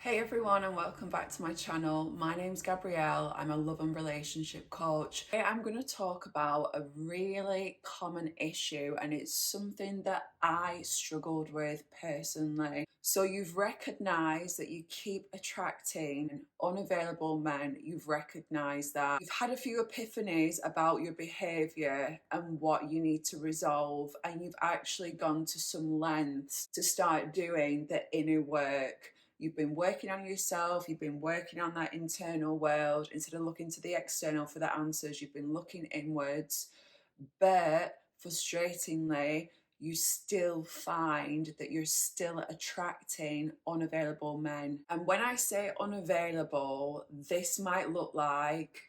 Hey everyone, and welcome back to my channel. My name's Gabrielle. I'm a love and relationship coach. Today I'm going to talk about a really common issue, and it's something that I struggled with personally. So you've recognized that you keep attracting unavailable men. You've recognized that you've had a few epiphanies about your behavior and what you need to resolve, and you've actually gone to some lengths to start doing the inner work. You've been working on yourself, you've been working on that internal world. Instead of looking to the external for the answers, you've been looking inwards. But frustratingly, you still find that you're still attracting unavailable men. And when I say unavailable, this might look like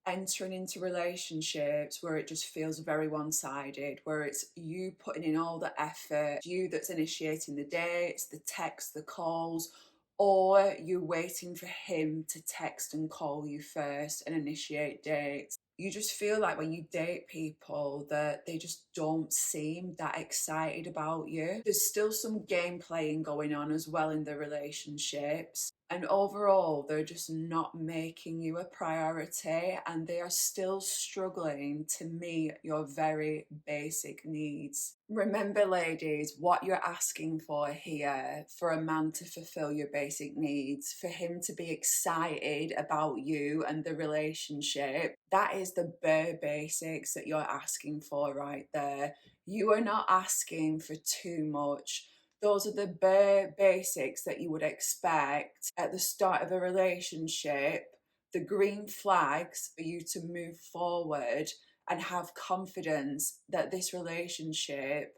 entering into relationships where it just feels very one-sided, where it's you putting in all the effort, you that's initiating the dates, the texts, the calls, or you're waiting for him to text and call you first and initiate dates. You just feel like when you date people that they just don't seem that excited about you. There's still some game playing going on as well in the relationships. And overall, they're just not making you a priority, and they are still struggling to meet your very basic needs. Remember, ladies, what you're asking for here for a man to fulfill your basic needs, for him to be excited about you and the relationship, that is the bare basics that you're asking for right there. You are not asking for too much. Those are the bare basics that you would expect at the start of a relationship, the green flags for you to move forward and have confidence that this relationship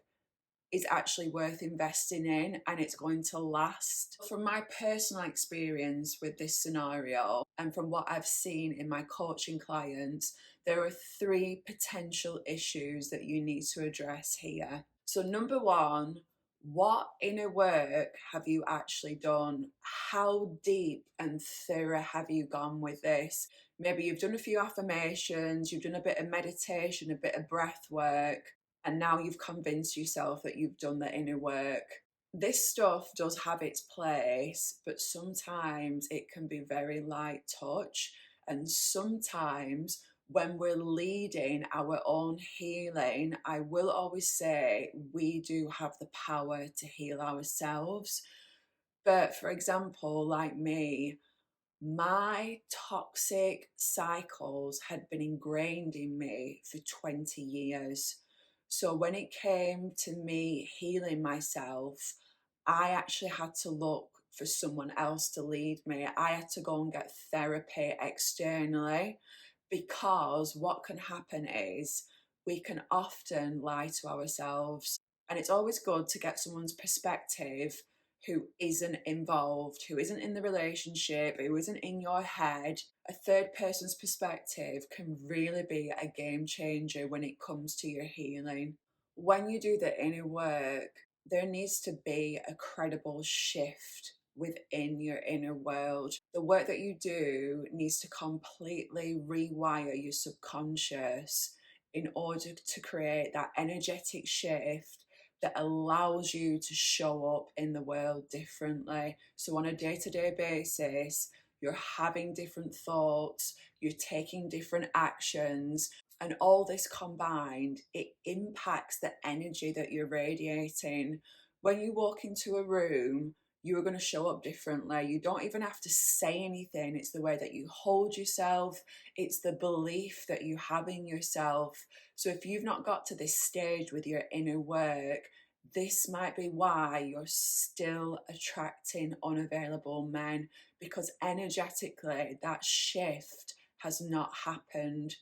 is actually worth investing in and it's going to last. From my personal experience with this scenario and from what I've seen in my coaching clients, there are three potential issues that you need to address here. So, number one, what inner work have you actually done? How deep and thorough have you gone with this? Maybe you've done a few affirmations, you've done a bit of meditation, a bit of breath work, and now you've convinced yourself that you've done the inner work. This stuff does have its place, but sometimes it can be very light touch, and sometimes when we're leading our own healing, I will always say we do have the power to heal ourselves. But for example, like me, my toxic cycles had been ingrained in me for 20 years. So when it came to me healing myself, I actually had to look for someone else to lead me. I had to go and get therapy externally, because what can happen is we can often lie to ourselves. And it's always good to get someone's perspective who isn't involved, who isn't in the relationship, who isn't in your head. A third person's perspective can really be a game changer when it comes to your healing. When you do the inner work, there needs to be a credible shift within your inner world. The work that you do needs to completely rewire your subconscious in order to create that energetic shift that allows you to show up in the world differently. So, on a day to day basis, you're having different thoughts, you're taking different actions, and all this combined, it impacts the energy that you're radiating. When you walk into a room, you are going to show up differently. You don't even have to say anything. It's the way that you hold yourself, it's the belief that you have in yourself. So if you've not got to this stage with your inner work, this might be why you're still attracting unavailable men, because energetically that shift has not happened.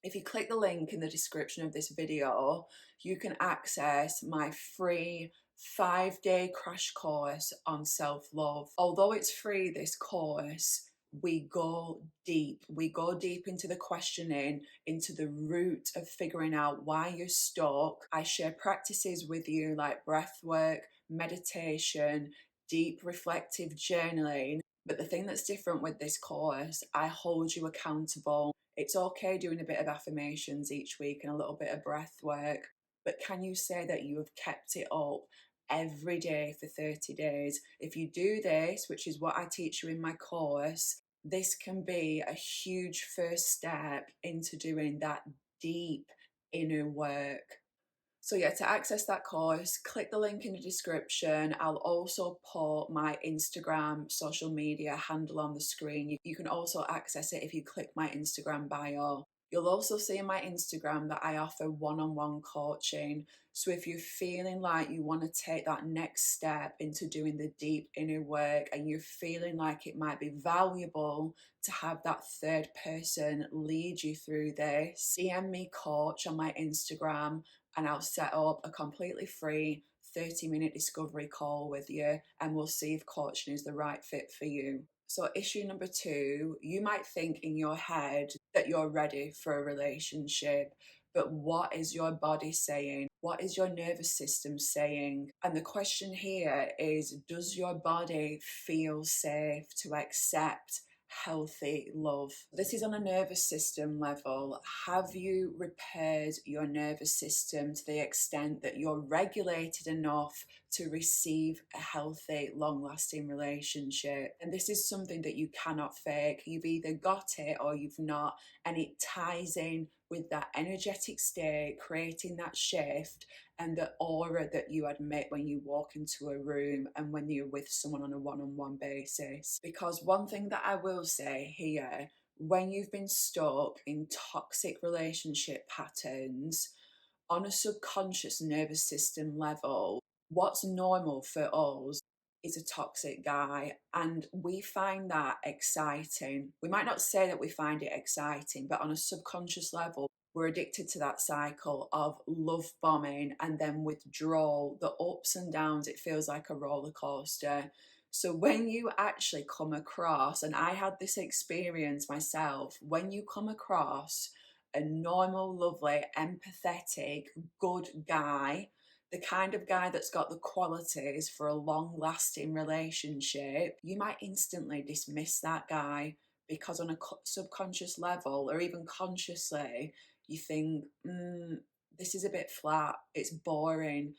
If you click the link in the description of this video, you can access my free 5-day crash course on self-love. Although it's free, this course, we go deep. We go deep into the questioning, into the root of figuring out why you're stuck. I share practices with you like breath work, meditation, deep reflective journaling. But the thing that's different with this course, I hold you accountable. It's okay doing a bit of affirmations each week and a little bit of breath work, but can you say that you have kept it up every day for 30 days. If you do this, which is what I teach you in my course, this can be a huge first step into doing that deep inner work. So yeah, to access that course, click the link in the description. I'll also put my Instagram social media handle on the screen. You can also access it if you click my Instagram bio. You'll also see in my Instagram that I offer one-on-one coaching. So if you're feeling like you want to take that next step into doing the deep inner work and you're feeling like it might be valuable to have that third person lead you through this, DM me coach on my Instagram and I'll set up a completely free 30-minute discovery call with you and we'll see if coaching is the right fit for you. So, issue number two, you might think in your head that you're ready for a relationship, but what is your body saying? What is your nervous system saying? And the question here is, does your body feel safe to accept healthy love? This is on a nervous system level. Have you repaired your nervous system to the extent that you're regulated enough to receive a healthy, long lasting relationship? And this is something that you cannot fake. You've either got it or you've not. And it ties in with that energetic state, creating that shift and the aura that you admit when you walk into a room and when you're with someone on a one-on-one basis. Because one thing that I will say here, when you've been stuck in toxic relationship patterns on a subconscious nervous system level, what's normal for us is a toxic guy, and we find that exciting. We might not say that we find it exciting, but on a subconscious level, we're addicted to that cycle of love bombing and then withdrawal, the ups and downs. It feels like a roller coaster. So, when you actually come across, and I had this experience myself, when you come across a normal, lovely, empathetic, good guy, the kind of guy that's got the qualities for a long lasting relationship, you might instantly dismiss that guy because, on a subconscious level or even consciously, you think, this is a bit flat, it's boring,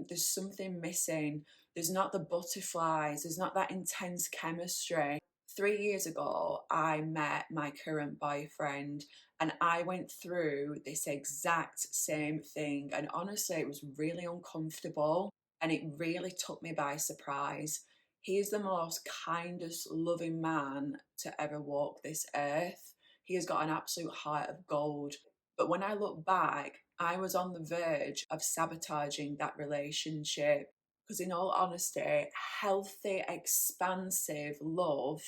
there's something missing, there's not the butterflies, there's not that intense chemistry. 3 years ago, I met my current boyfriend and I went through this exact same thing. And honestly, it was really uncomfortable and it really took me by surprise. He is the most kindest, loving man to ever walk this earth. He has got an absolute heart of gold. But when I look back, I was on the verge of sabotaging that relationship. Because, in all honesty, healthy, expansive love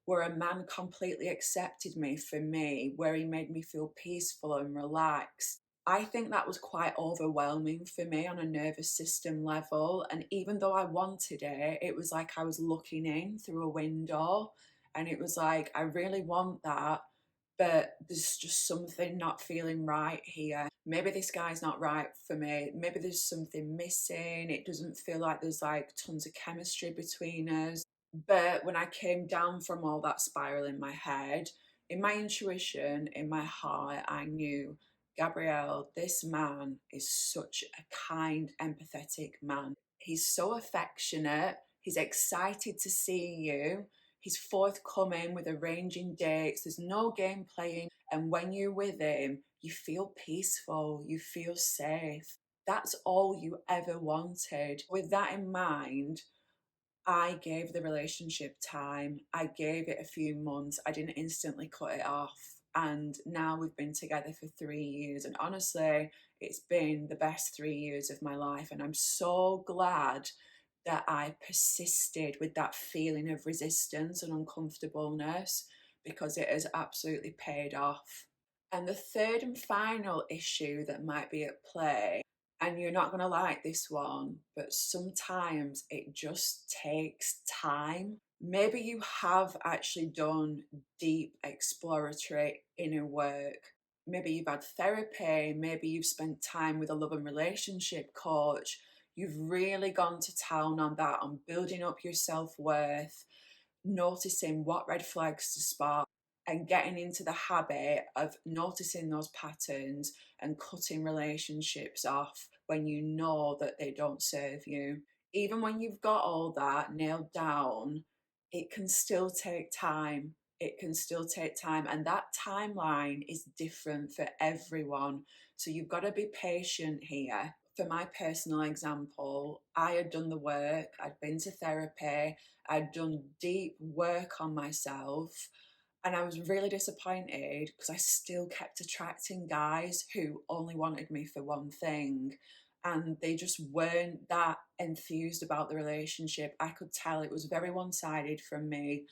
where a man completely accepted me for me, where he made me feel peaceful and relaxed. I think that was quite overwhelming for me on a nervous system level. And even though I wanted it, it was like I was looking in through a window. And it was like, I really want that, but there's just something not feeling right here. Maybe this guy's not right for me. Maybe there's something missing. It doesn't feel like there's like tons of chemistry between us. But when I came down from all that spiral in my head, in my intuition, in my heart, I knew, Gabrielle, this man is such a kind, empathetic man. He's so affectionate. He's excited to see you. He's forthcoming with arranging dates. There's no game playing. And when you're with him, you feel peaceful, you feel safe. That's all you ever wanted. With that in mind, I gave the relationship time. I gave it a few months. I didn't instantly cut it off. And now we've been together for 3 years. And honestly, it's been the best 3 years of my life. And I'm so glad that I persisted with that feeling of resistance and uncomfortableness because it has absolutely paid off. And the third and final issue that might be at play, and you're not going to like this one, but sometimes it just takes time. Maybe you have actually done deep exploratory inner work. Maybe you've had therapy. Maybe you've spent time with a love and relationship coach. You've really gone to town on that, on building up your self worth, noticing what red flags to spot, and getting into the habit of noticing those patterns and cutting relationships off when you know that they don't serve you. Even when you've got all that nailed down, it can still take time. It can still take time. And that timeline is different for everyone. So you've got to be patient here. For my personal example, I had done the work, I'd been to therapy, I'd done deep work on myself, and I was really disappointed because I still kept attracting guys who only wanted me for one thing. And they just weren't that enthused about the relationship. I could tell it was very one sided from me.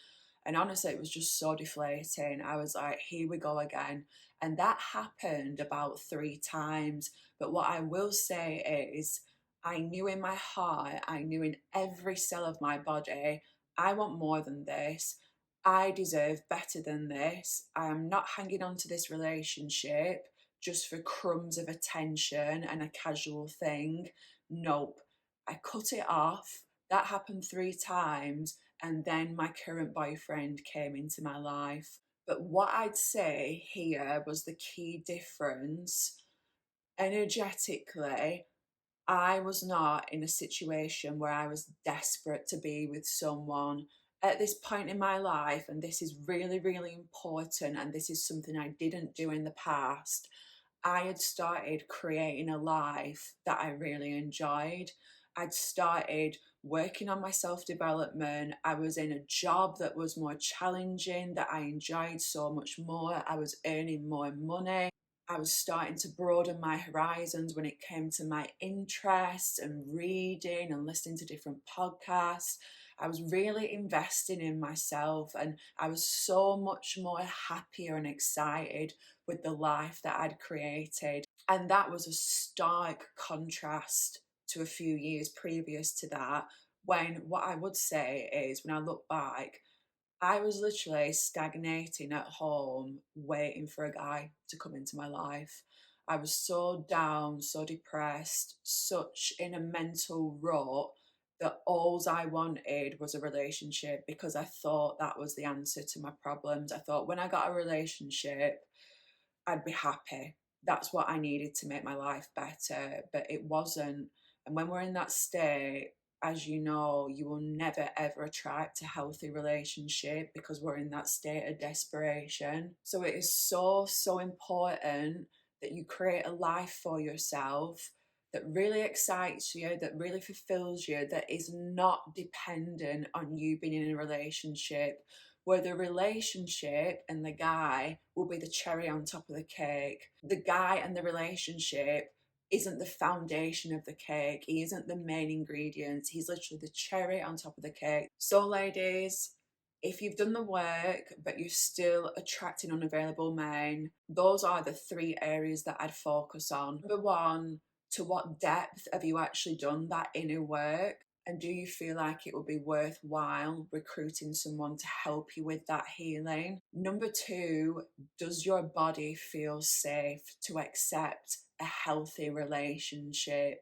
And honestly, it was just so deflating. I was like, here we go again. And that happened about 3 times. But what I will say is, I knew in my heart, I knew in every cell of my body, I want more than this. I deserve better than this. I am not hanging on to this relationship just for crumbs of attention and a casual thing. Nope. I cut it off. That happened 3 times. And then my current boyfriend came into my life. But what I'd say here was the key difference. Energetically, I was not in a situation where I was desperate to be with someone at this point in my life. And this is really, really important. And this is something I didn't do in the past. I had started creating a life that I really enjoyed. I'd started working on my self development. I was in a job that was more challenging, that I enjoyed so much more. I was earning more money. I was starting to broaden my horizons when it came to my interests and reading and listening to different podcasts. I was really investing in myself, and I was so much more happier and excited with the life that I'd created. And that was a stark contrast to a few years previous to that, when what I would say is, when I look back, I was literally stagnating at home, waiting for a guy to come into my life. I was so down, so depressed, such in a mental rut that all I wanted was a relationship, because I thought that was the answer to my problems. I thought when I got a relationship, I'd be happy. That's what I needed to make my life better, but it wasn't. And when we're in that state, as you know, you will never ever attract a healthy relationship because we're in that state of desperation. So it is so, so important that you create a life for yourself that really excites you, that really fulfills you, that is not dependent on you being in a relationship, where the relationship and the guy will be the cherry on top of the cake. The guy and the relationship isn't the foundation of the cake. He isn't the main ingredient. He's literally the cherry on top of the cake. So, ladies, if you've done the work but you're still attracting unavailable men, those are the 3 areas that I'd focus on. Number one, to what depth have you actually done that inner work? And do you feel like it would be worthwhile recruiting someone to help you with that healing? Number two, does your body feel safe to accept a healthy relationship?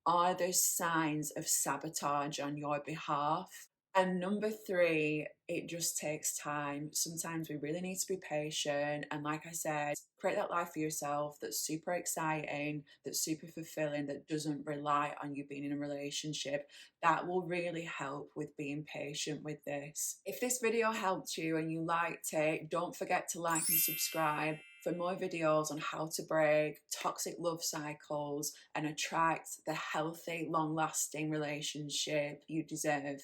Are there signs of sabotage on your behalf? And number three, it just takes time. Sometimes we really need to be patient. And like I said, create that life for yourself that's super exciting, that's super fulfilling, that doesn't rely on you being in a relationship. That will really help with being patient with this. If this video helped you and you liked it, don't forget to like and subscribe for more videos on how to break toxic love cycles and attract the healthy, long lasting relationship you deserve.